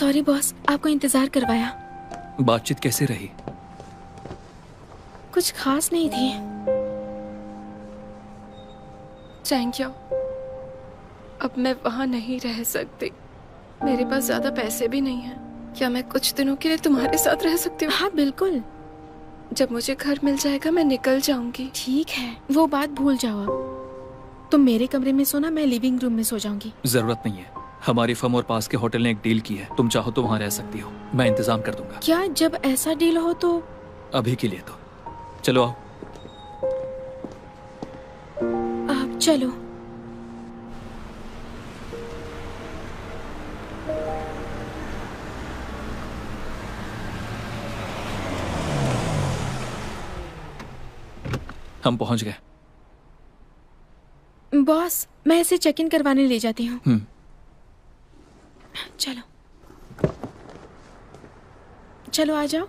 Sorry boss, आपको इंतजार करवाया। बातचीत कैसे रही? कुछ खास नहीं थी। Thank you. अब मैं वहाँ नहीं रह सकती। मेरे पास ज्यादा पैसे भी नहीं हैं। क्या मैं कुछ दिनों के लिए तुम्हारे साथ रह सकती हूँ? हाँ बिल्कुल। जब मुझे घर मिल जाएगा मैं निकल जाऊंगी। ठीक है, वो बात भूल जाओ अब। तुम मेरे कमरे में सोना, मैं लिविंग रूम में सो जाऊंगी। जरूरत नहीं है, हमारी फर्म और पास के होटल ने एक डील की है। तुम चाहो तो वहाँ रह सकती हो, मैं इंतजाम कर दूंगा। क्या? जब ऐसा डील हो तो? अभी के लिए तो चलो आओ। आप चलो। हम पहुंच गए। बॉस, मैं इसे चेक इन करवाने ले जाती हूँ। चलो चलो, आ जाओ।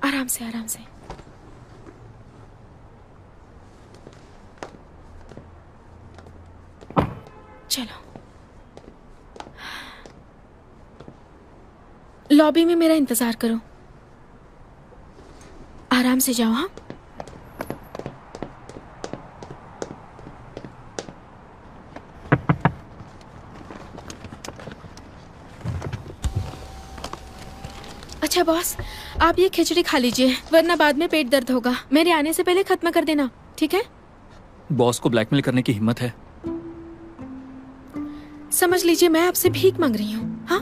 आराम से आराम से। चलो, लॉबी में मेरा इंतजार करो। आराम से जाओ। हाँ, अच्छा बॉस, आप ये खिचड़ी खा लीजिए, वरना बाद में पेट दर्द होगा। मेरे आने से पहले खत्म कर देना, ठीक है? बॉस को ब्लैकमेल करने की हिम्मत है? समझ लीजिए मैं आपसे भीख मांग रही हूँ। हाँ,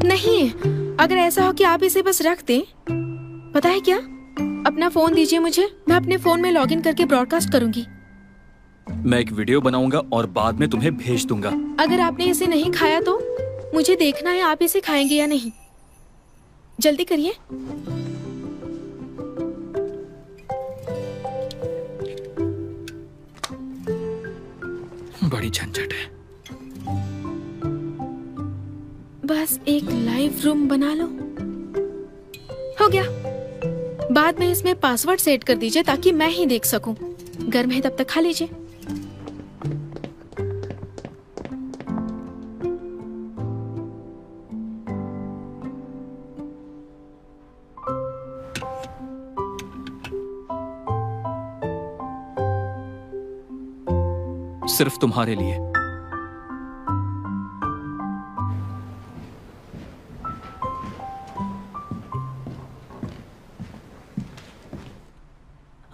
नहीं, अगर ऐसा हो कि आप इसे बस रख दें, पता है क्या, अपना फोन दीजिए मुझे, मैं अपने फोन में लॉगिन करके ब्रॉडकास्ट करूंगी। मैं एक वीडियो बनाऊंगा और बाद में तुम्हें भेज दूंगा। अगर आपने इसे नहीं खाया तो मुझे देखना है आप इसे खाएंगे या नहीं। जल्दी करिए। बड़ी झंझट है। बस एक लाइव रूम बना लो। हो गया। बाद में इसमें पासवर्ड सेट कर दीजिए ताकि मैं ही देख सकूं। गर्म है तब तक खा लीजिए। सिर्फ तुम्हारे लिए।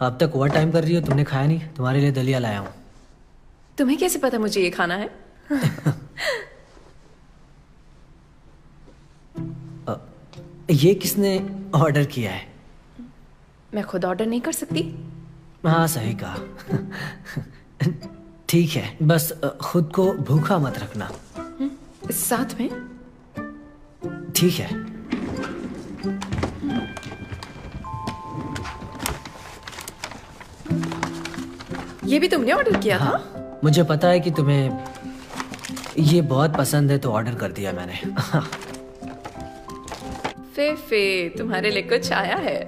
अब तक ओवर टाइम कर रही हो, तुमने खाया नहीं। तुम्हारे लिए दलिया लाया हूँ। तुम्हें कैसे पता मुझे ये खाना है? ये किसने ऑर्डर किया है? मैं खुद ऑर्डर नहीं कर सकती? हाँ सही कहा। ठीक है, बस खुद को भूखा मत रखना। साथ में? ठीक है। ये भी तुमने ऑर्डर किया था? मुझे पता है कि तुम्हें ये बहुत पसंद है तो ऑर्डर कर दिया मैंने। फे तुम्हारे लिए कुछ आया है।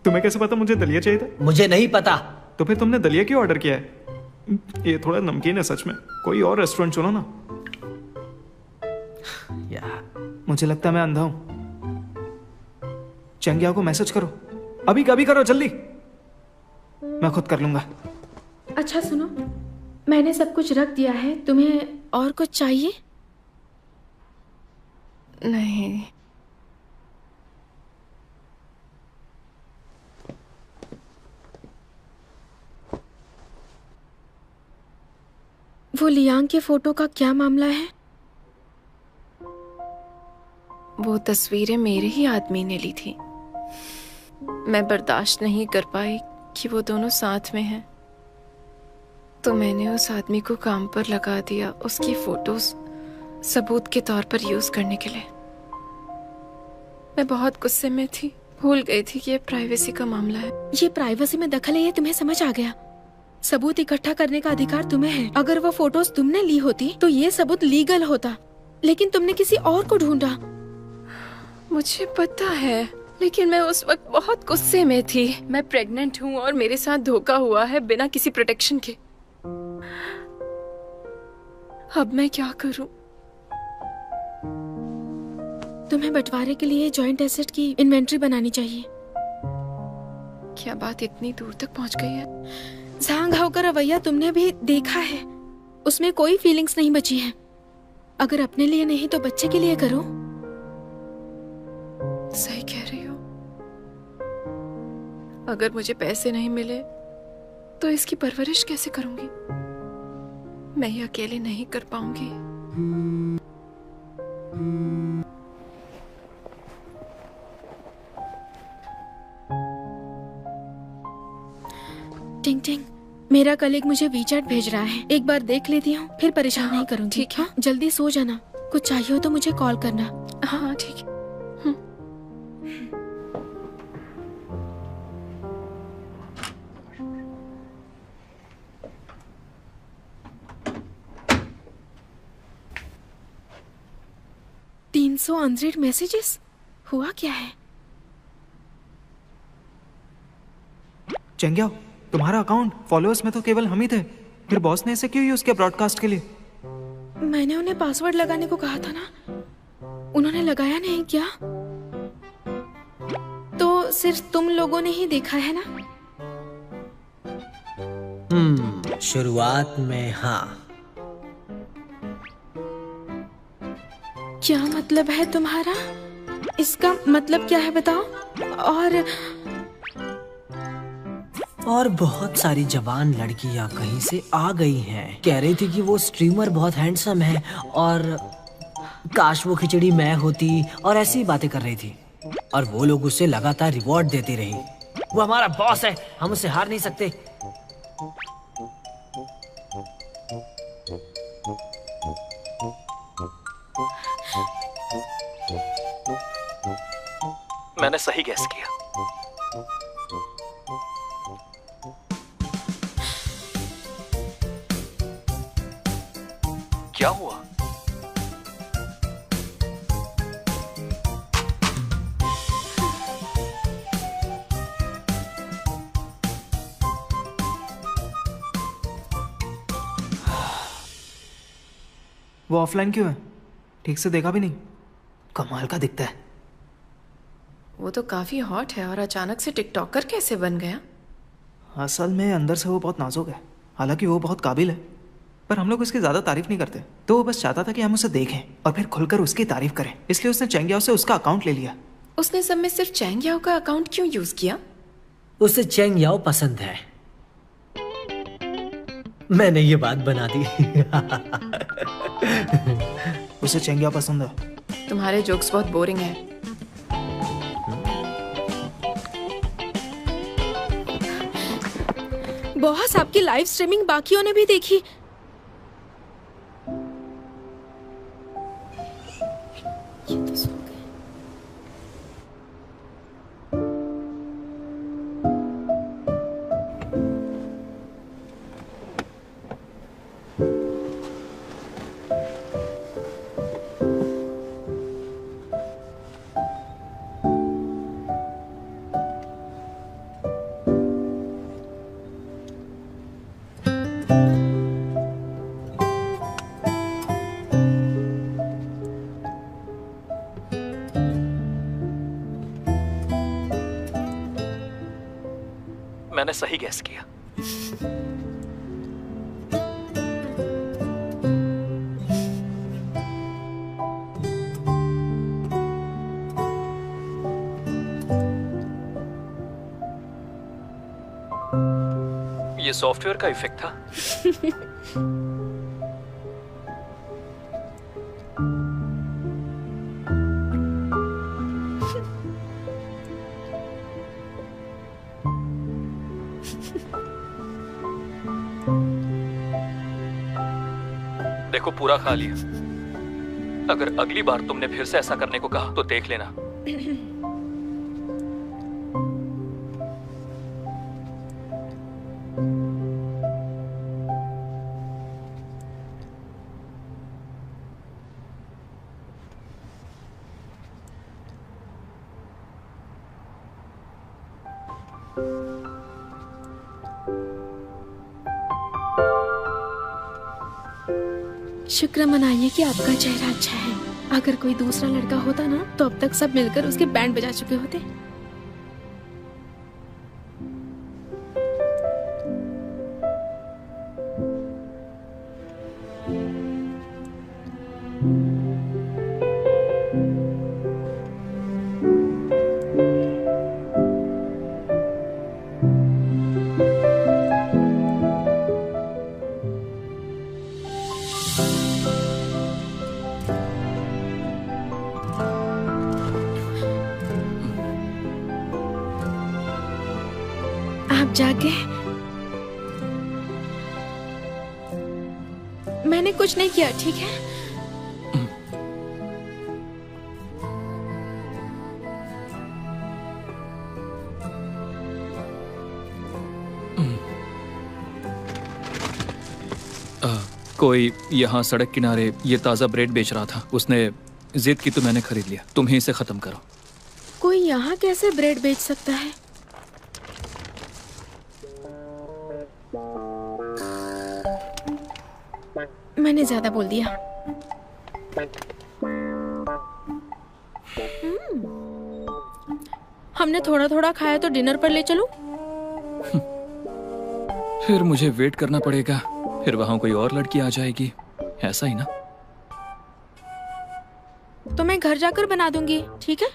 तुम्हें कैसे पता मुझे दलिया चाहिए था? मुझे नहीं पता। तो फिर तुमने दलिया क्यों ऑर्डर किया है? ये थोड़ा नमकीन है सच में। कोई और रेस्टोरेंट चुनो ना। मुझे लगता है मैं अंधा हूं। चंगिया को मैसेज करो, अभी कभी करो, जल्दी। मैं खुद कर लूंगा। अच्छा सुनो, मैंने सब कुछ रख दिया है। तुम्हें और कुछ चाहिए? नहीं। वो लियांग के फोटो का क्या मामला है? वो तस्वीरें मेरे ही आदमी ने ली थी। मैं बर्दाश्त नहीं कर पाई कि वो दोनों साथ में हैं, तो मैंने उस आदमी को काम पर लगा दिया, उसकी फोटोज सबूत के तौर पर यूज करने के लिए। मैं बहुत गुस्से में थी, भूल गई थी कि ये प्राइवेसी का मामला है। ये प्राइवेसी में दखल है, ये तुम्हें समझ आ गया? सबूत इकट्ठा करने का अधिकार तुम्हें है। अगर वो फोटोज तुमने ली होती तो ये सबूत लीगल होता, लेकिन तुमने किसी और को ढूंढा। मुझे पता है, लेकिन मैं उस वक्त बहुत गुस्से में थी। मैं प्रेग्नेंट हूँ और मेरे साथ धोखा हुआ है बिना किसी प्रोटेक्शन के। अब मैं क्या करूं? तुम्हें बंटवारे के लिए जॉइंट एसेट की इन्वेंट्री बनानी चाहिए। क्या बात इतनी दूर तक पहुंच गई है? झांग हाव का रवैया तुमने भी देखा है, उसमें कोई फीलिंग्स नहीं बची है। अगर अपने लिए नहीं तो बच्चे के लिए करो। सही कह रही हो। अगर मुझे पैसे नहीं मिले तो इसकी परवरिश कैसे करूंगी? मैं ये अकेले नहीं कर पाऊंगी। टिंग टिंग, मेरा कलीग मुझे वीचैट भेज रहा है, एक बार देख लेती हूँ, फिर परेशान नहीं करूंगी। ठीक है। जल्दी सो जाना, कुछ चाहिए हो तो मुझे कॉल करना। हाँ ठीक है। $300 अनरीड मैसेजेस, हुआ क्या है? चेंगियाओ, तुम्हारा अकाउंट फॉलोअर्स में तो केवल हम ही थे, फिर बॉस ने इसे क्यों यूज किया ब्रॉडकास्ट के लिए? मैंने उन्हें पासवर्ड लगाने को कहा था ना, उन्होंने लगाया नहीं क्या? तो सिर्फ तुम लोगों ने ही देखा है ना? शुरुआत में हाँ। क्या मतलब है तुम्हारा? इसका मतलब क्या है बताओ? और बहुत सारी जवान लड़कियां कहीं से आ गई हैं। कह रही थी कि वो स्ट्रीमर बहुत हैंडसम है और काश वो खिचड़ी मैं होती, और ऐसी बातें कर रही थी। और वो लोग उसे लगातार रिवॉर्ड देती रही। वो हमारा बॉस है, हम उससे हार नहीं सकते। मैंने सही गैस किया। क्या हुआ? वो ऑफलाइन क्यों है? ठीक से देखा भी नहीं। कमाल का दिखता है। वो तो काफी हॉट है, और अचानक से टिकटॉकर कैसे बन गया? असल में अंदर से वो बहुत नाजुक है। हालांकि वो बहुत काबिल है, पर हम लोग उसकी ज्यादा तारीफ नहीं करते। तो वो बस चाहता था कि हम उसे देखें और फिर खुलकर उसकी तारीफ करें, इसलिए उसने चेंगियाओ से उसका अकाउंट ले लिया। उसने सब में सिर्फ चैंग याओ का अकाउंट क्यों यूज किया? उसे चेंग याओ पसंद है। मैंने ये बात बना दी। उसे चेंगियाओ पसंद है। तुम्हारे जोक्स बहुत बोरिंग है। बॉस, आपकी लाइव स्ट्रीमिंग बाकियों ने भी देखी। ये तो सो गए। मैंने सही गैस किया। ये सॉफ्टवेयर का इफेक्ट था। देखो, पूरा खा लिया। अगर अगली बार तुमने फिर से ऐसा करने को कहा तो देख लेना। शुक्र मनाइए कि आपका चेहरा अच्छा है। अगर कोई दूसरा लड़का होता ना तो अब तक सब मिलकर उसके बैंड बजा चुके होते। आप जागे? मैंने कुछ नहीं किया, ठीक है? कोई यहाँ सड़क किनारे ये ताज़ा ब्रेड बेच रहा था। उसने जिद की तो मैंने खरीद लिया। तुम ही इसे ख़त्म करो। कोई यहाँ कैसे ब्रेड बेच सकता है? मैंने ज्यादा बोल दिया। हमने थोड़ा थोड़ा खाया तो डिनर पर ले चलूं? फिर मुझे वेट करना पड़ेगा, फिर वहां कोई और लड़की आ जाएगी, ऐसा ही ना? तो मैं घर जाकर बना दूंगी, ठीक है?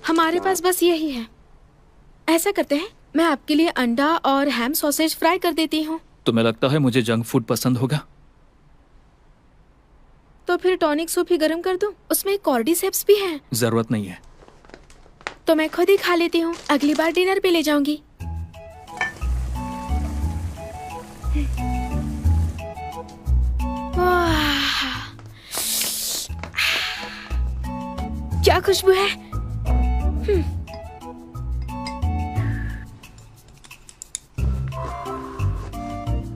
हमारे पास बस यही है। ऐसा करते हैं, मैं आपके लिए अंडा और हैम सॉसेज फ्राई कर देती हूँ। तुम्हें लगता है मुझे जंक फूड पसंद होगा? तो फिर टॉनिक सूप ही गर्म कर दूं? उसमें कॉर्डिसेप्स भी है। जरूरत नहीं है। तो मैं खुद ही खा लेती हूँ। अगली बार डिनर पे ले जाऊंगी। क्या खुशबू है।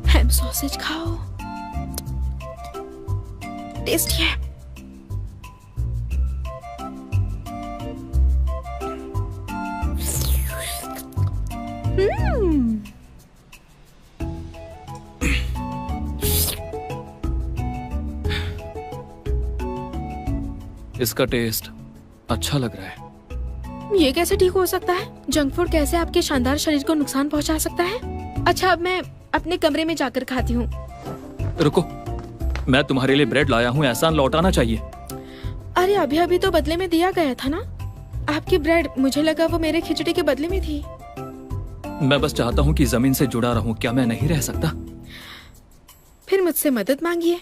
हैम सॉसेज खाओ, टेस्टी है। इसका टेस्ट अच्छा लग रहा है। ये कैसे ठीक हो सकता है? जंक फूड कैसे आपके शानदार शरीर को नुकसान पहुंचा सकता है? अच्छा, अब मैं अपने कमरे में जाकर खाती हूँ। रुको, मैं तुम्हारे लिए ब्रेड लाया हूँ, एहसान लौटाना चाहिए। अरे अभी अभी तो बदले में दिया गया था ना आपकी ब्रेड। मुझे लगा वो मेरे खिचड़ी के बदले में थी। मैं बस चाहता हूँ कि जमीन से जुड़ा रहूं। क्या मैं नहीं रह सकता? फिर मुझसे मदद मांगिए।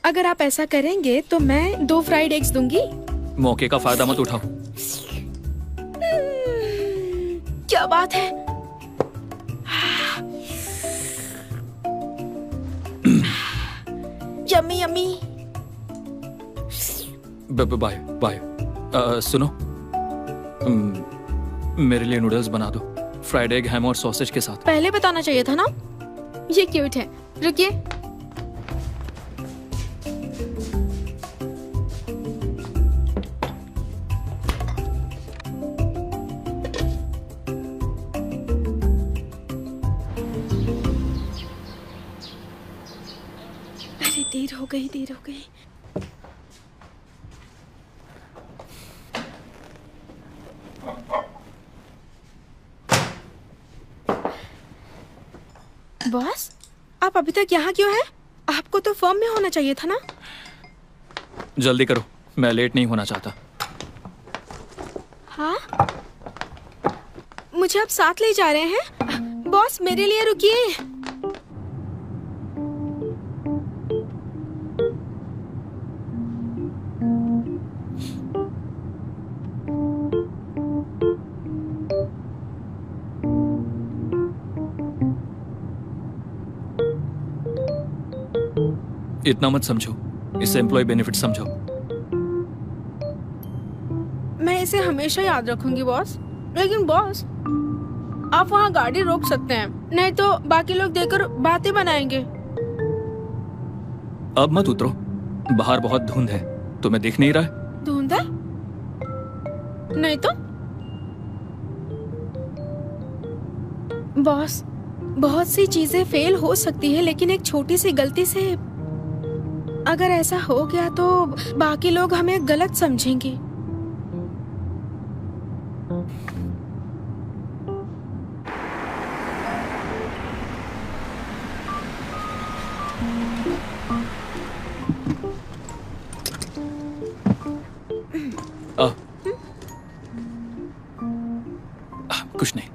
अगर आप ऐसा करेंगे तो मैं 2 फ्राइड एग्स दूंगी। मौके का फायदा मत उठाओ। क्या बात है। Yummy yummy. Bye bye. सुनो, मेरे लिए नूडल्स बना दो, फ्राइड एग, हैम और सॉसेज के साथ। पहले बताना चाहिए था ना। ये क्यूट है। रुकिए। अरे देर हो गई, देर हो गई। बॉस, आप अभी तक यहाँ क्यों हैं? आपको तो फर्म में होना चाहिए था ना। जल्दी करो, मैं लेट नहीं होना चाहता। हाँ, मुझे आप साथ ले जा रहे हैं? बॉस, मेरे लिए रुकिए। इतना मत समझो, इसे एम्प्लॉय बेनिफिट समझो। मैं इसे हमेशा याद रखूंगी बॉस। लेकिन बॉस, आप वहाँ गाड़ी रोक सकते हैं, नहीं तो बाकी लोग देखकर बातें बनाएंगे। अब मत उतरो, बाहर बहुत धुंध है, तुम्हें दिख नहीं रहा है? धुंध है? नहीं तो बॉस, बहुत सी चीजें फेल हो सकती है, लेकिन एक छोटी सी गलती से अगर ऐसा हो गया तो बाकी लोग हमें गलत समझेंगे। कुछ नहीं।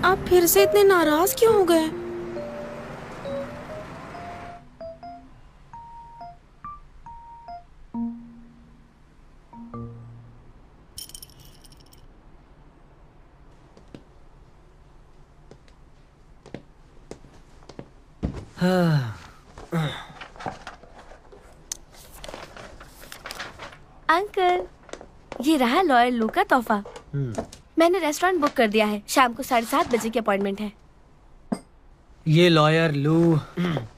आप फिर से इतने नाराज क्यों हो गए? अंकल, ये रहा लॉयर लू का तोहफा। मैंने रेस्टोरेंट बुक कर दिया है, शाम को 7:30 बजे की अपॉइंटमेंट है। ये लॉयर लू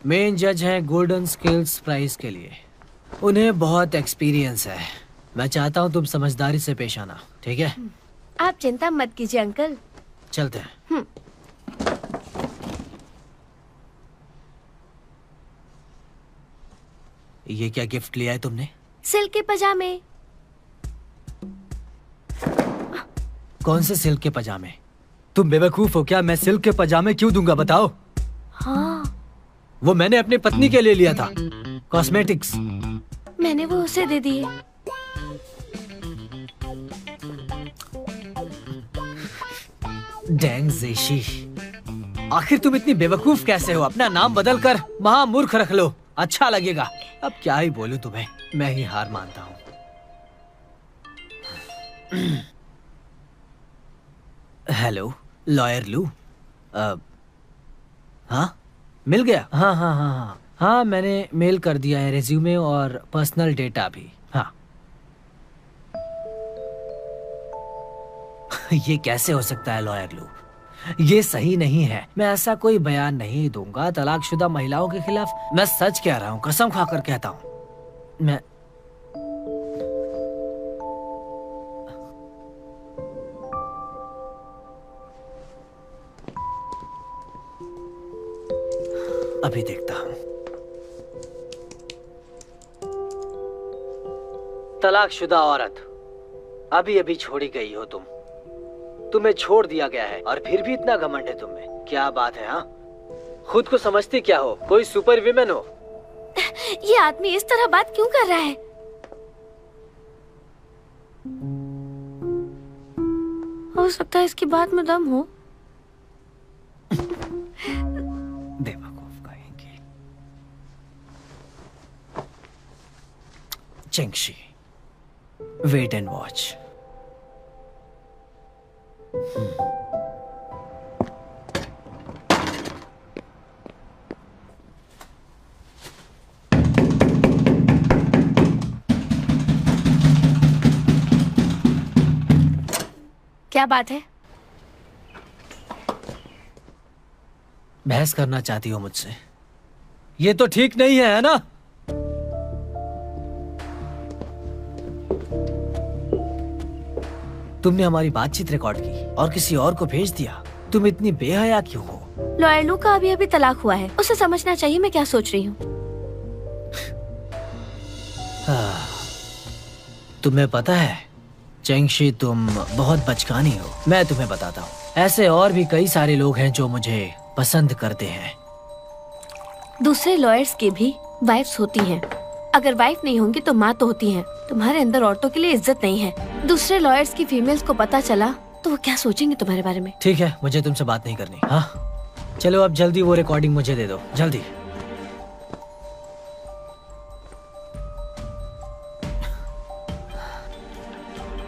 मेन जज हैं गोल्डन स्केल्स प्राइज के लिए। उन्हें बहुत एक्सपीरियंस है। मैं चाहता हूँ तुम समझदारी से पेश आना, ठीक है? आप चिंता मत कीजिए अंकल। चलते हैं। ये क्या गिफ्ट लिया है तुमने? सिल्क के पजामे। कौन से सिल्क के पजामे? तुम बेवकूफ हो क्या? मैं सिल्क के पजामे क्यों दूंगा बताओ? हाँ, वो मैंने अपनी पत्नी के लिए लिया था, कॉस्मेटिक्स। मैंने वो उसे दे दिए। डैंग जेशी, आखिर तुम इतनी बेवकूफ कैसे हो? अपना नाम बदल कर महामूर्ख रख लो, अच्छा लगेगा। अब क्या ही बोलूं तुम्हें, मैं ही हार मानता हूं। हेलो लॉयर लू। हाँ मिल गया? हाँ हाँ हाँ हाँ हाँ, मैंने मेल कर दिया है रेज्यूमे और पर्सनल डेटा भी। हाँ। ये कैसे हो सकता है लॉयर लू? ये सही नहीं है। मैं ऐसा कोई बयान नहीं दूंगा तलाकशुदा महिलाओं के खिलाफ। मैं सच कह रहा हूँ, कसम खाकर कहता हूँ। मैं अभी देखता हूँ। तलाकशुदा औरत, अभी अभी छोड़ी गई हो तुम। तुम्हें छोड़ दिया गया है और फिर भी इतना घमंड है तुम में। क्या बात है? हाँ, खुद को समझती क्या हो? कोई सुपर विमेन हो? ये आदमी इस तरह बात क्यों कर रहा है? हो सकता है इसकी बात में दम हो। बेवकूफ कहेंगे। चेंगशी, वेट एंड वॉच। क्या बात है? बहस करना चाहती हो मुझसे? ये तो ठीक नहीं है ना? तुमने हमारी बातचीत रिकॉर्ड की और किसी और को भेज दिया। तुम इतनी बेहया क्यों हो? लॉयर लू का अभी अभी तलाक हुआ है, उसे समझना चाहिए मैं क्या सोच रही हूँ। तुम्हें पता है चेंगशी, तुम बहुत बचकानी हो। मैं तुम्हें बताता हूँ, ऐसे और भी कई सारे लोग हैं जो मुझे पसंद करते हैं। दूसरे लॉयर्स की भी वाइफ्स होती हैं। अगर वाइफ नहीं होंगी तो माँ तो होती हैं। तुम्हारे अंदर औरतों के लिए इज्जत नहीं है। दूसरे लॉयर्स की फीमेल्स को पता चला तो वो क्या सोचेंगे तुम्हारे बारे में? ठीक है, मुझे तुमसे बात नहीं करनी। हाँ चलो, अब जल्दी वो रिकॉर्डिंग मुझे दे दो, जल्दी।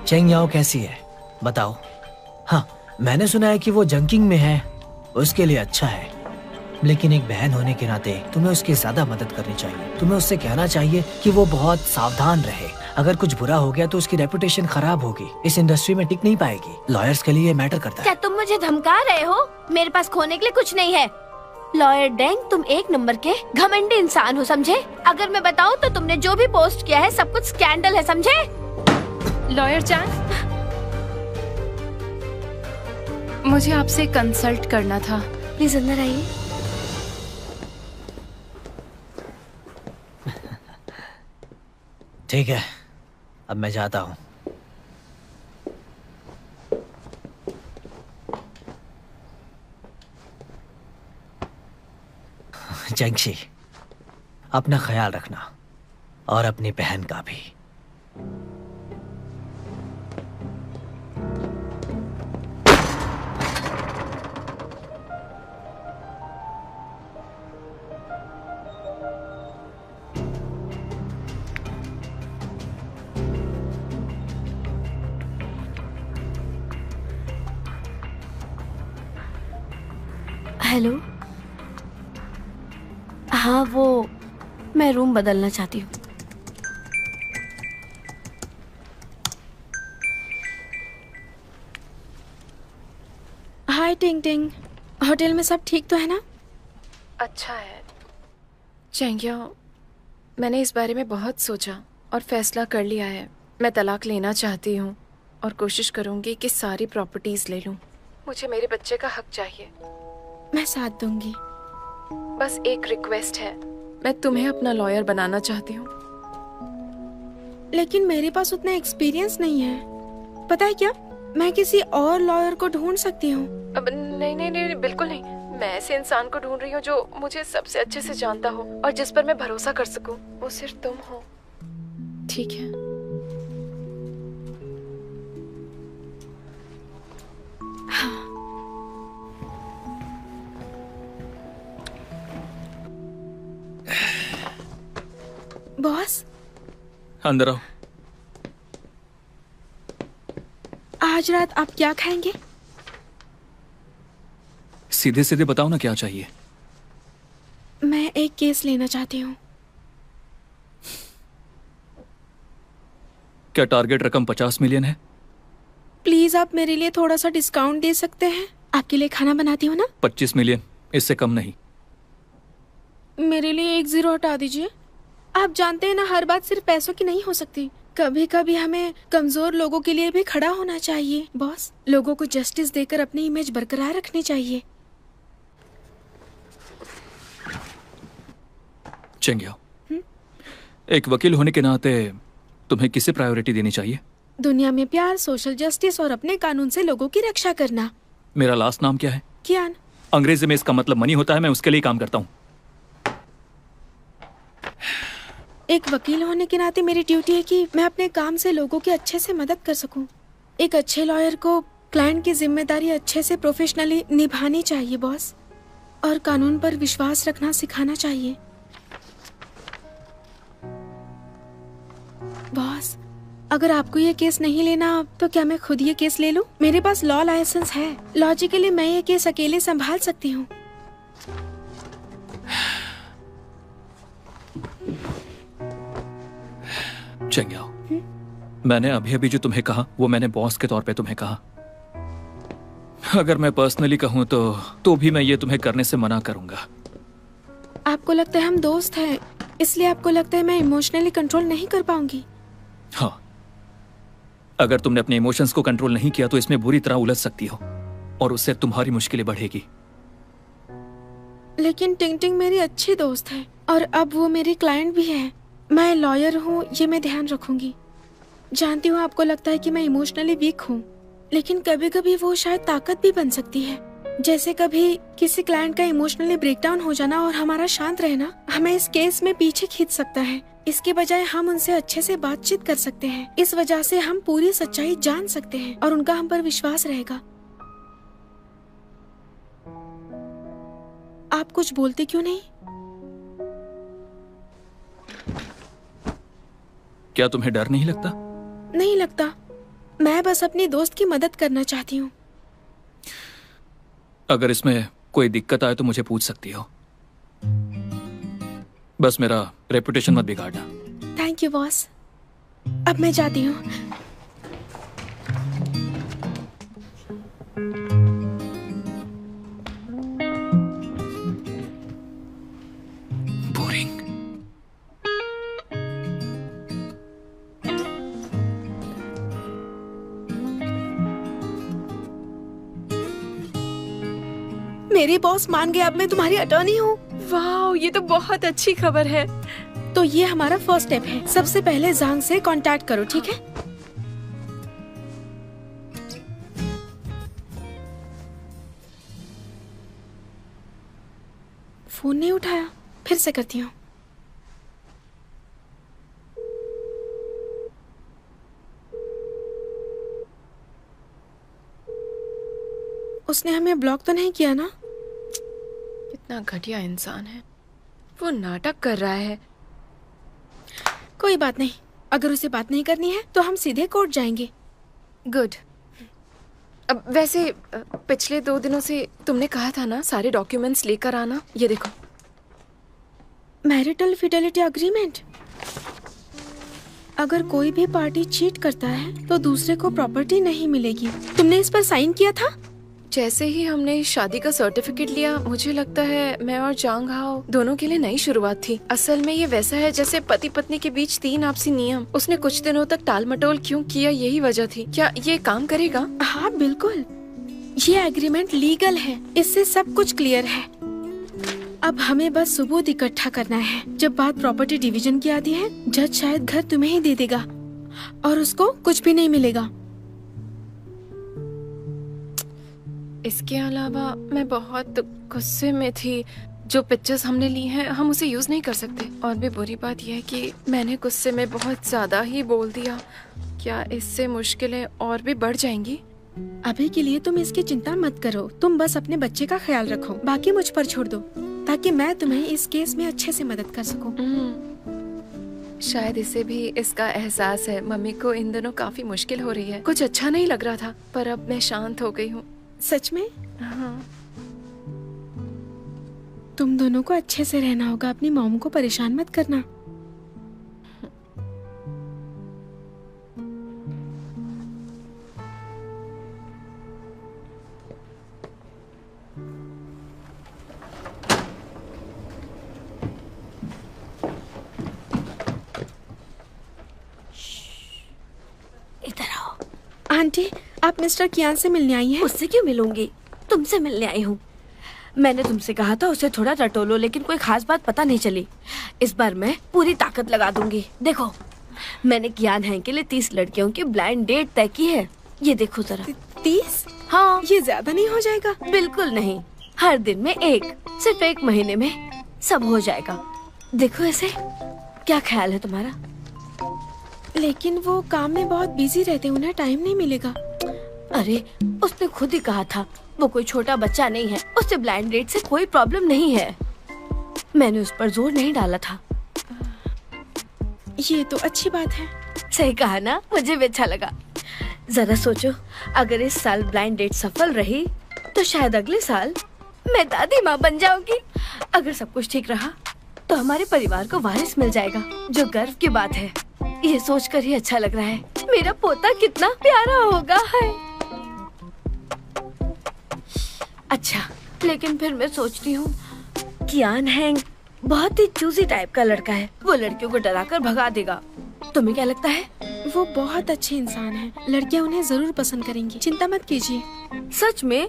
चेंग याओ कैसी है बताओ? हाँ, मैंने सुना है कि वो जंकिंग में है, उसके लिए अच्छा है। लेकिन एक बहन होने के नाते तुम्हें उसकी ज्यादा मदद करनी चाहिए। तुम्हें उससे कहना चाहिए कि वो बहुत सावधान रहे। अगर कुछ बुरा हो गया तो उसकी रेपुटेशन खराब होगी, इस इंडस्ट्री में टिक नहीं पाएगी। लॉयर्स के लिए ये मैटर करता है। क्या तुम मुझे धमका रहे हो? मेरे पास खोने के लिए कुछ नहीं है। लॉयर डेंग, तुम एक नंबर के घमंडी इंसान हो, समझे? अगर मैं बताऊं तो तुमने जो भी पोस्ट किया है सब कुछ स्कैंडल है, समझे? लॉयर चान, मुझे आपसे कंसल्ट करना था। प्लीज अंदर आइए। ठीक है, अब मैं जाता हूँ। जंगशी, अपना ख्याल रखना और अपनी बहन का भी। हेलो। हाँ, वो मैं रूम बदलना चाहती हूँ। हाय टिंग टिंग, होटल में सब ठीक तो है ना? अच्छा है चेंगिया, मैंने इस बारे में बहुत सोचा और फैसला कर लिया है। मैं तलाक लेना चाहती हूँ और कोशिश करूँगी कि सारी प्रॉपर्टीज ले लूँ। मुझे मेरे बच्चे का हक चाहिए। मैं साथ दूंगी। बस एक रिक्वेस्ट है, मैं तुम्हें अपना लॉयर बनाना चाहती हूँ। लेकिन मेरे पास उतना एक्सपीरियंस नहीं है। पता है क्या, मैं किसी और लॉयर को ढूंढ सकती हूँ। अब नहीं नहीं नहीं, बिल्कुल नहीं। मैं ऐसे इंसान को ढूंढ रही हूँ जो मुझे सबसे अच्छे से जानता हो और जिस पर मैं भरोसा कर सकूँ। वो सिर्फ तुम हो, ठीक है? बॉस, अंदर आओ। आज रात आप क्या खाएंगे? सीधे सीधे बताओ ना, क्या चाहिए? मैं एक केस लेना चाहती हूँ। क्या टारगेट रकम 50 मिलियन है? प्लीज आप मेरे लिए थोड़ा सा डिस्काउंट दे सकते हैं? आपके लिए खाना बनाती हूँ ना। 25 मिलियन, इससे कम नहीं। मेरे लिए एक 0 हटा दीजिए। आप जानते हैं ना, हर बात सिर्फ पैसों की नहीं हो सकती। कभी कभी हमें कमजोर लोगों के लिए भी खड़ा होना चाहिए। बॉस, लोगों को जस्टिस देकर अपनी इमेज बरकरार रखनी चाहिए। चेंगिया, एक वकील होने के नाते तुम्हें किसे प्रायोरिटी देनी चाहिए? दुनिया में प्यार, सोशल जस्टिस और अपने कानून से लोगों की रक्षा करना। मेरा लास्ट नाम क्या है? कियान। अंग्रेजी में इसका मतलब मनी होता है। मैं उसके लिए काम करता हूँ। एक वकील होने के नाते मेरी ड्यूटी है कि मैं अपने काम से लोगों की अच्छे से मदद कर सकूं। एक अच्छे लॉयर को क्लाइंट की जिम्मेदारी अच्छे से प्रोफेशनली निभानी चाहिए बॉस, और कानून पर विश्वास रखना सिखाना चाहिए। बॉस, अगर आपको ये केस नहीं लेना तो क्या मैं खुद ये केस ले लूं? मेरे पास लॉ लाइसेंस है। लॉजिकली मैं ये केस अकेले संभाल सकती हूँ। चेंगिया, मैंने अभी अभी जो तुम्हें कहा वो मैंने बॉस के तौर पे तुम्हें कहा। अगर मैं पर्सनली कहूँ तो भी मैं ये तुम्हें करने से मना करूंगा। आपको लगता है हम दोस्त हैं, इसलिए आपको लगता है मैं इमोशनली कंट्रोल नहीं कर पाऊंगी? हाँ, अगर तुमने अपने इमोशंस को कंट्रोल नहीं किया तो इसमें बुरी तरह उलझ सकती हो और उससे तुम्हारी मुश्किलें बढ़ेगी। लेकिन टिंग टिंग मेरी अच्छी दोस्त है और अब वो मेरी क्लाइंट भी है। मैं लॉयर हूँ, ये मैं ध्यान रखूंगी। जानती हूँ आपको लगता है कि मैं इमोशनली वीक हूँ, लेकिन कभी कभी वो शायद ताकत भी बन सकती है। जैसे कभी किसी क्लाइंट का इमोशनली ब्रेकडाउन हो जाना और हमारा शांत रहना हमें इस केस में पीछे खींच सकता है। इसके बजाय हम उनसे अच्छे से बातचीत कर सकते हैं। इस वजह से हम पूरी सच्चाई जान सकते हैं और उनका हम पर विश्वास रहेगा। आप कुछ बोलते क्यों नहीं? क्या तुम्हें डर नहीं लगता? नहीं लगता, मैं बस अपनी दोस्त की मदद करना चाहती हूँ। अगर इसमें कोई दिक्कत आए तो मुझे पूछ सकती हो। बस मेरा रेपुटेशन मत बिगाड़ना। Thank you boss. अब मैं जाती हूँ। बोरिंग। मेरे बॉस मान गए, अब मैं तुम्हारी अटॉर्नी हूँ। वाह, ये तो बहुत अच्छी खबर है। तो ये हमारा फर्स्ट स्टेप है। सबसे पहले जांग से कांटेक्ट करो, ठीक है? फोन नहीं उठाया, फिर से करती हूँ। उसने हमें ब्लॉक तो नहीं किया ना? कितना घटिया इंसान है। वो नाटक कर रहा है। कोई बात नहीं, अगर उसे बात नहीं करनी है तो हम सीधे कोर्ट जाएंगे। गुड। अब वैसे पिछले 2 दिनों से तुमने कहा था ना सारे डॉक्यूमेंट्स लेकर आना। ये देखो। Marital Fidelity agreement. अगर कोई भी पार्टी चीट करता है तो दूसरे को प्रॉपर्टी नहीं मिलेगी। तुमने इस पर साइन किया था? जैसे ही हमने शादी का सर्टिफिकेट लिया, मुझे लगता है मैं और जांग हाओ दोनों के लिए नई शुरुआत थी। असल में ये वैसा है जैसे पति पत्नी के बीच 3 आपसी नियम। उसने कुछ दिनों तक टाल मटोल क्यों किया, यही वजह थी। क्या ये काम करेगा? हाँ बिल्कुल, ये एग्रीमेंट लीगल है। इससे सब कुछ क्लियर है। अब हमें बस सबूत इकट्ठा करना है। जब बात प्रॉपर्टी डिवीजन की आती है, जज शायद घर तुम्हें ही दे देगा और उसको कुछ भी नहीं मिलेगा। इसके अलावा मैं बहुत गुस्से में थी। जो पिक्चर्स हमने ली हैं हम उसे यूज नहीं कर सकते। और भी बुरी बात यह है कि मैंने गुस्से में बहुत ज्यादा ही बोल दिया। क्या इससे मुश्किलें और भी बढ़ जाएंगी? अभी के लिए तुम इसकी चिंता मत करो। तुम बस अपने बच्चे का ख्याल रखो, बाकी मुझ पर छोड़ दो, ताकि मैं तुम्हें इस केस में अच्छे से मदद कर सकूं। शायद इसे भी इसका एहसास है। मम्मी को इन दिनों काफी मुश्किल हो रही है। कुछ अच्छा नहीं लग रहा था, पर अब मैं शांत हो गई हूँ। सच में? हाँ। तुम दोनों को अच्छे से रहना होगा। अपनी मॉम को परेशान मत करना। इधर आओ। आंटी, आप मिस्टर कियान से मिलने आई हैं? उससे क्यों मिलूंगी, तुमसे मिलने आई हूँ। मैंने तुमसे कहा था उसे थोड़ा रटोलो, लेकिन कोई खास बात पता नहीं चली। इस बार मैं पूरी ताकत लगा दूंगी। देखो, मैंने कियान हैंग के लिए 30 लड़कियों की ब्लाइंड डेट तय की है। ये देखो जरा। 30? हाँ। ये ज्यादा नहीं हो जाएगा? बिल्कुल नहीं, हर दिन में एक, सिर्फ 1 महीने में सब हो जाएगा। देखो ऐसे। क्या ख्याल है तुम्हारा? लेकिन वो काम में बहुत बिजी रहते, उन्हें टाइम नहीं मिलेगा। अरे, उसने खुद ही कहा था वो कोई छोटा बच्चा नहीं है। उसे ब्लाइंड डेट से कोई प्रॉब्लम नहीं है। मैंने उस पर जोर नहीं डाला था। ये तो अच्छी बात है। सही कहा ना, मुझे भी अच्छा लगा। जरा सोचो, अगर इस साल ब्लाइंड डेट सफल रही तो शायद अगले साल मैं दादी माँ बन जाऊंगी। अगर सब कुछ ठीक रहा तो हमारे परिवार को वारिस मिल जाएगा, जो गर्व की बात है। ये सोचकर ही अच्छा लग रहा है। मेरा पोता कितना प्यारा होगा है। अच्छा, लेकिन फिर मैं सोचती हूँ कियान हैंग बहुत ही चूजी टाइप का लड़का है। वो लड़कियों को डराकर भगा देगा। तुम्हें क्या लगता है? वो बहुत अच्छे इंसान हैं। लड़कियां उन्हें जरूर पसंद करेंगी, चिंता मत कीजिए। सच में?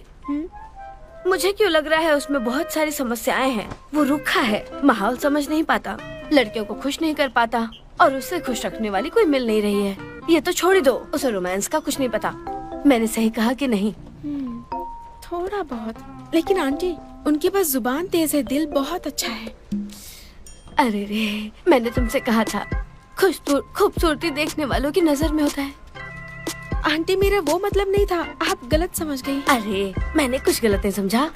मुझे क्यों लग रहा है उसमें बहुत सारी समस्याएं हैं। वो रूखा है, माहौल समझ नहीं पाता, लड़कियों को खुश नहीं कर पाता और उससे खुश रखने वाली कोई मिल नहीं रही है। ये तो छोड़ ही दो, उसे रोमांस का कुछ नहीं पता। मैंने सही कहा कि नहीं? थोड़ा बहुत। लेकिन आंटी, उनके पास जुबान तेज है, दिल बहुत अच्छा है। अरे रे, मैंने तुमसे कहा था खूबसूरती देखने वालों की नजर में होता है। आंटी, मेरा वो मतलब नहीं था, आप गलत समझ गई। अरे, मैंने कुछ गलत नहीं समझा।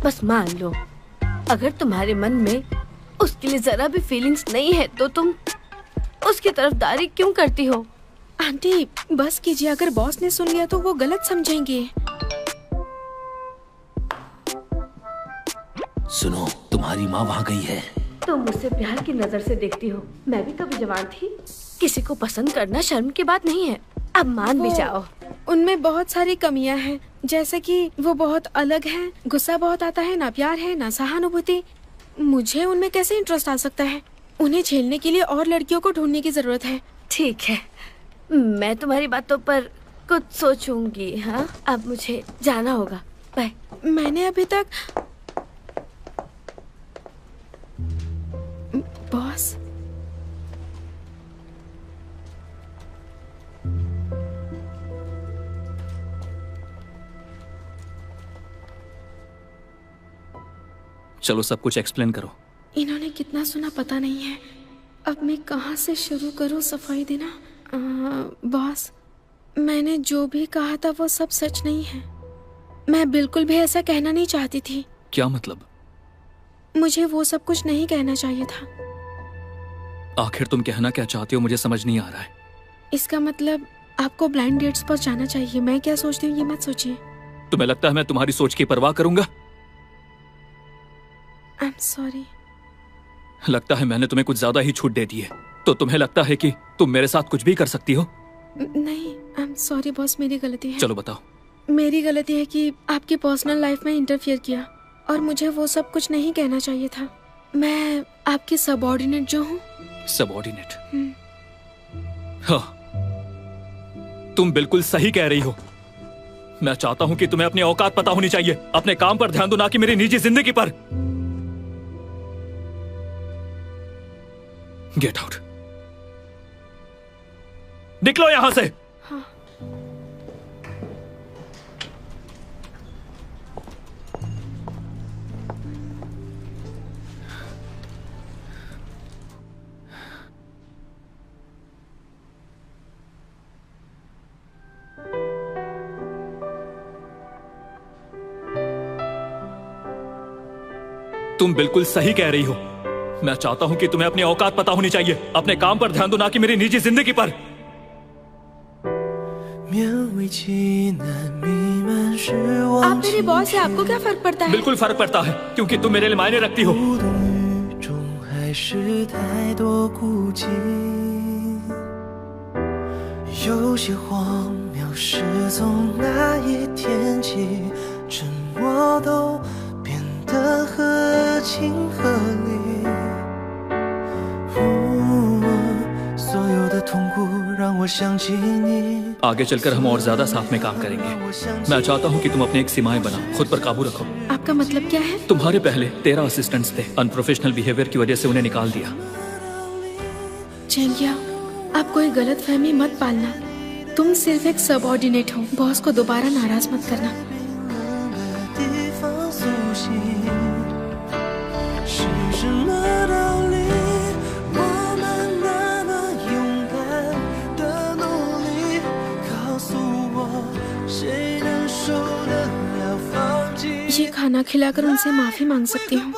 बस मान लो, अगर तुम्हारे मन में उसके लिए जरा भी फीलिंग्स नहीं है तो तुम उसकी तरफदारी क्यों करती हो? आंटी, बस कीजिए। अगर बॉस ने सुन लिया तो वो गलत समझेंगे। सुनो, तुम्हारी माँ वहाँ गई है। तुम मुझसे प्यार की नजर से देखती हो, मैं भी कभी जवान थी। किसी को पसंद करना शर्म की बात नहीं है, अब मान भी जाओ। उनमें बहुत सारी कमियां हैं, जैसे कि वो बहुत अलग हैं, गुस्सा बहुत आता है, ना प्यार है ना सहानुभूति। मुझे उनमें कैसे इंटरेस्ट आ सकता है? उन्हें झेलने के लिए और लड़कियों को ढूंढने की जरूरत है। ठीक है, मैं तुम्हारी बातों पर कुछ सोचूंगी। हाँ, अब मुझे जाना होगा, बाय। मैंने अभी तक बॉस, चलो सब कुछ एक्सप्लेन करो। इन्होंने कितना सुना पता नहीं है। अब मैं कहाँ से शुरू करूँ सफाई देना? बॉस, मैंने जो भी कहा था वो सब सच नहीं है। मैं बिल्कुल भी ऐसा कहना नहीं चाहती थी। क्या मतलब? मुझे वो सब कुछ नहीं कहना चाहिए था। आखिर तुम कहना क्या चाहती हो मुझे समझ नहीं आ रहा है। इसका मतलब आपको ब्लाइंड डेट्स पर जाना चाहिए। मैं क्या सोचती हूँ ये मत सोचिए। तुम्हें लगता है मैं तुम्हारी सोच की परवाह करूंगा? I am sorry. लगता है मैंने तुम्हें कुछ ज्यादा ही छूट दे दी है। तो तुम्हें लगता है कि तुम मेरे साथ कुछ भी कर सकती हो? नहीं, आई एम सॉरी बॉस, मेरी गलती है। चलो बताओ। मेरी गलती है कि आपकी पर्सनल लाइफ में इंटरफियर किया और मुझे वो सब कुछ नहीं कहना चाहिए था। मैं आपकी सबऑर्डिनेट जो हूँ। सबऑर्डिनेट? हाँ, तुम बिल्कुल सही कह रही हो। मैं चाहता हूं कि तुम्हें अपनी औकात पता होनी चाहिए। अपने काम पर ध्यान दो, ना कि मेरी निजी जिंदगी पर। गेट आउट, निकलो यहां से। हाँ। तुम बिल्कुल सही कह रही हो। मैं चाहता हूं कि तुम्हें अपनी औकात पता होनी चाहिए। अपने काम पर ध्यान दो, ना कि मेरी निजी जिंदगी पर। आप मेरे बॉस हैं, आपको क्या फर्क पड़ता है? बिल्कुल फर्क पड़ता है, क्योंकि तुम मेरे लिए मायने रखती हो। आगे चलकर हम और ज्यादा साथ में काम करेंगे। मैं चाहता हूं कि तुम अपनी एक सीमाएं बनाओ, खुद पर काबू रखो। आपका मतलब क्या है? तुम्हारे पहले 13 असिस्टेंट्स थे। अनप्रोफेशनल बिहेवियर की वजह से उन्हें निकाल दिया। चेंगिया, आप कोई गलत फहमी मत पालना। तुम सिर्फ एक सबऑर्डिनेट हो। बॉस को दोबारा नाराज मत करना। ये खाना खिलाकर उनसे माफी मांग सकती हूँ।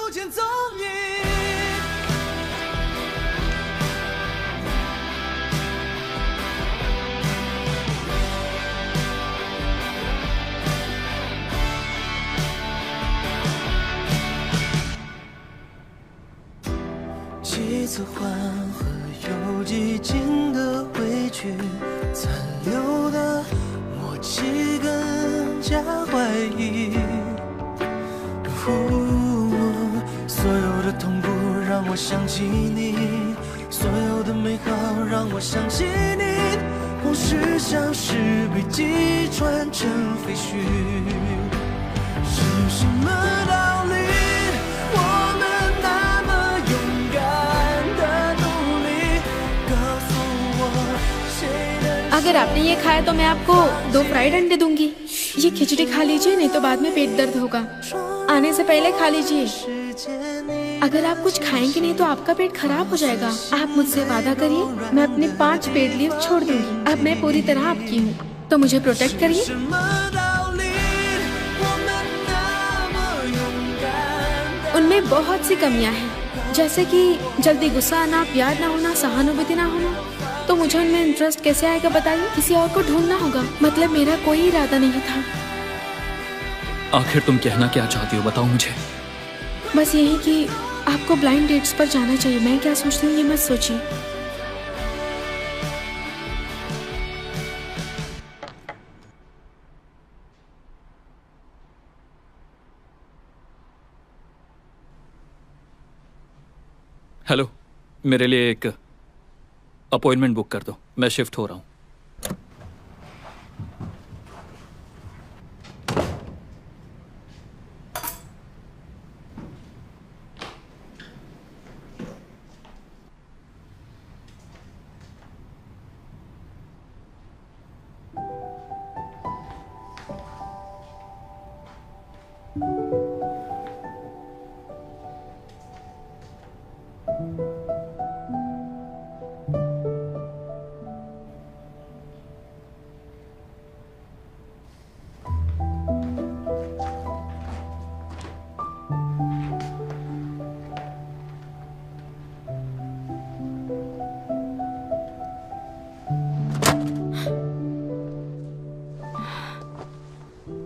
अगर आपने ये खाया तो मैं आपको 2 फ्राइड अंडे दूंगी। ये खिचड़ी खा लीजिए, नहीं तो बाद में पेट दर्द होगा। आने से पहले खा लीजिए। अगर आप कुछ खाएंगे नहीं तो आपका पेट खराब हो जाएगा। आप मुझसे वादा करिए, मैं अपने 5 पेड लीव छोड़ दूंगी। अब मैं पूरी तरह आपकी हूँ, तो मुझे प्रोटेक्ट करिए। उनमें बहुत सी कमियां हैं, जैसे कि जल्दी गुस्सा आना, प्यार ना होना, सहानुभूति ना होना। तो मुझे उनमें इंटरेस्ट कैसे आएगा बताइए? किसी और को ढूंढना होगा। मतलब मेरा कोई इरादा नहीं था। आखिर तुम कहना क्या चाहती हो, बताओ मुझे। बस यही कि आपको ब्लाइंड डेट्स पर जाना चाहिए। मैं क्या सोचती हूँ ये मत सोचिए। हेलो, मेरे लिए एक अपॉइंटमेंट बुक कर दो, मैं शिफ्ट हो रहा हूँ।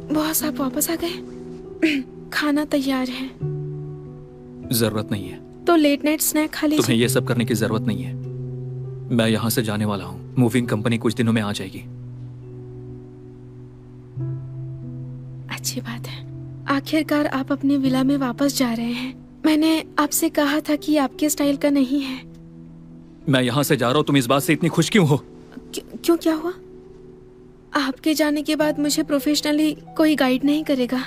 बॉस, आप वापस आ गए? खाना तैयार है। जरूरत नहीं है तो लेट नाइट स्नैक खा लीजिए। तुम्हें ये सब करने की जरूरत नहीं है। मैं यहाँ से जाने वाला हूँ। मूविंग कंपनी कुछ दिनों में आ जाएगी। अच्छी बात है। आखिरकार आप अपने विला में वापस जा रहे हैं। मैंने आपसे कहा था कि आपके स्टाइल का नहीं है। मैं यहाँ से जा रहा हूँ, तुम इस बात से इतनी खुश क्यों हो? क्यों, क्या हुआ? आपके जाने के बाद मुझे प्रोफेशनली कोई गाइड नहीं करेगा।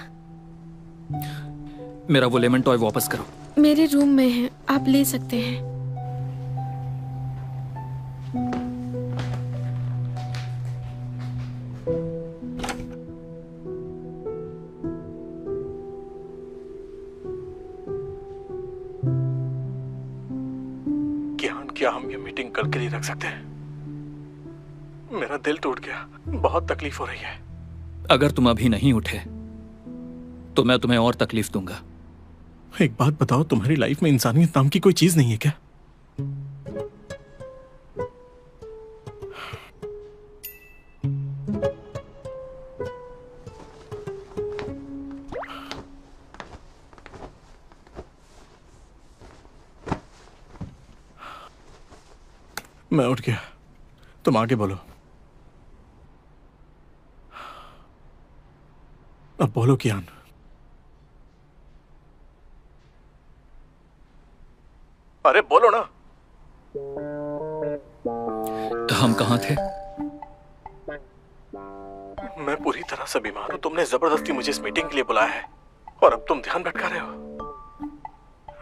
मेरा वो लेमन टॉय वापस करो। मेरे रूम में है, आप ले सकते हैं। क्या हम ये मीटिंग कल के लिए रख सकते हैं? मेरा दिल टूट गया, बहुत तकलीफ हो रही है। अगर तुम अभी नहीं उठे तो मैं तुम्हें और तकलीफ दूंगा। एक बात बताओ, तुम्हारी लाइफ में इंसानियत नाम की कोई चीज नहीं है क्या? मैं उठ गया, तुम आगे बोलो। अब बोलो कियान। अरे बोलो ना। तो हम कहाँ थे? मैं पूरी तरह से बीमार हूं। तुमने जबरदस्ती मुझे इस मीटिंग के लिए बुलाया है और अब तुम ध्यान भटका रहे हो।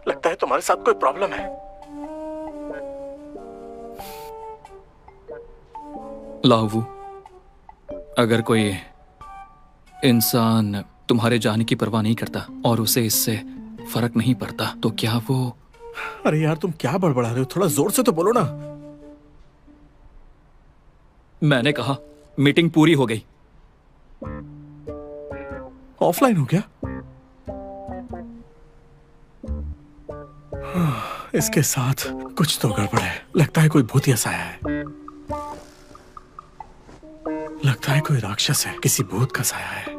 लगता है तुम्हारे साथ कोई प्रॉब्लम है। लावू, अगर कोई इंसान तुम्हारे जाने की परवाह नहीं करता और उसे इससे फर्क नहीं पड़ता तो क्या वो... अरे यार, तुम क्या बड़बड़ा रहे हो? थोड़ा जोर से तो बोलो ना। मैंने कहा मीटिंग पूरी हो गई। ऑफलाइन हो गया? इसके साथ कुछ तो गड़बड़ है। लगता है कोई भूतिया साया है। लगता है कोई राक्षस है, किसी भूत का साया है।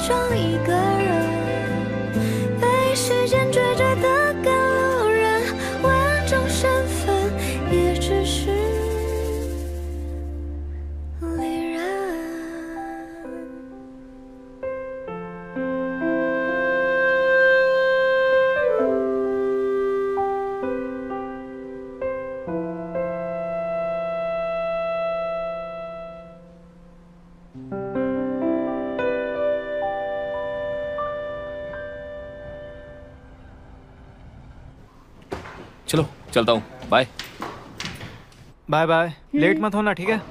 装一个人，被时间追着的赶路人，万种身份也只是离人。चलो चलता हूँ, बाय। बाय बाय, लेट मत होना, ठीक है?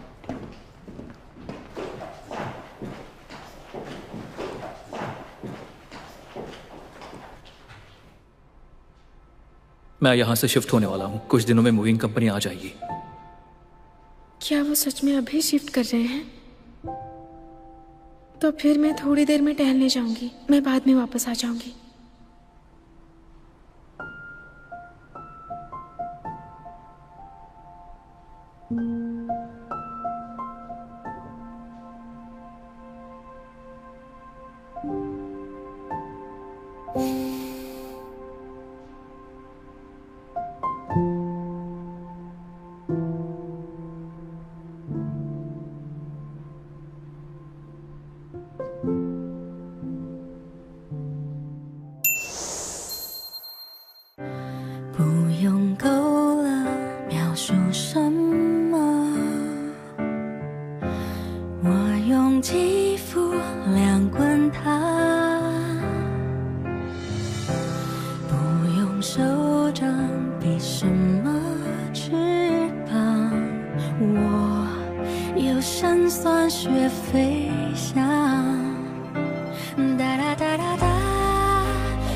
मैं यहाँ से शिफ्ट होने वाला हूँ, कुछ दिनों में मूविंग कंपनी आ जाएगी। क्या वो सच में अभी शिफ्ट कर रहे हैं? तो फिर मैं थोड़ी देर में टहलने जाऊंगी, मैं बाद में वापस आ जाऊंगी।不用够了描述什么，我用肌肤量滚它，不用手掌比什么翅膀，我有神算学飞翔，哒哒哒哒哒，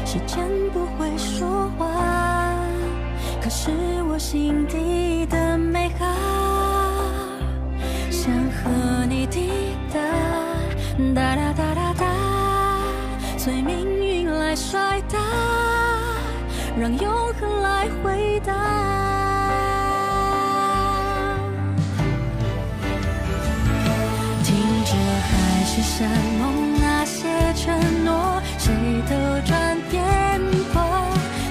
时间不会说话，可是我心底的美好，想和你抵达，哒哒哒哒哒，随命运来甩打，让永恒来回答。听着海誓山盟那些承诺，谁都转变过，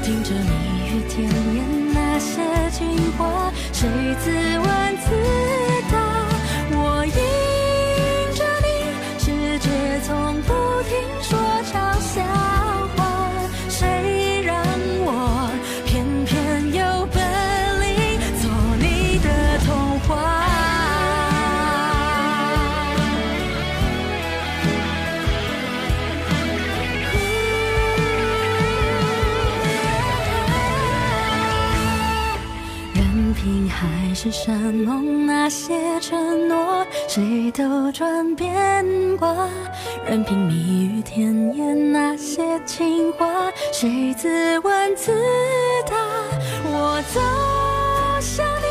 听着蜜语甜言那些情话，谁自问自答，我迎着你，世界从不停说场笑话，谁让我偏偏有本领做你的童话。任凭海誓山盟那些承诺，谁都转变过，任凭蜜语甜言那些情话，谁自问自答，我走向你，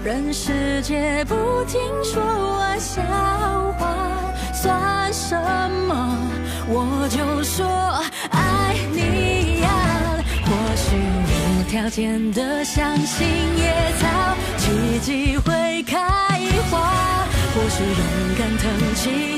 任世界不停说玩笑话，算什么我就说爱你呀，或许无条件的相信野草奇迹会开花，或许勇敢腾起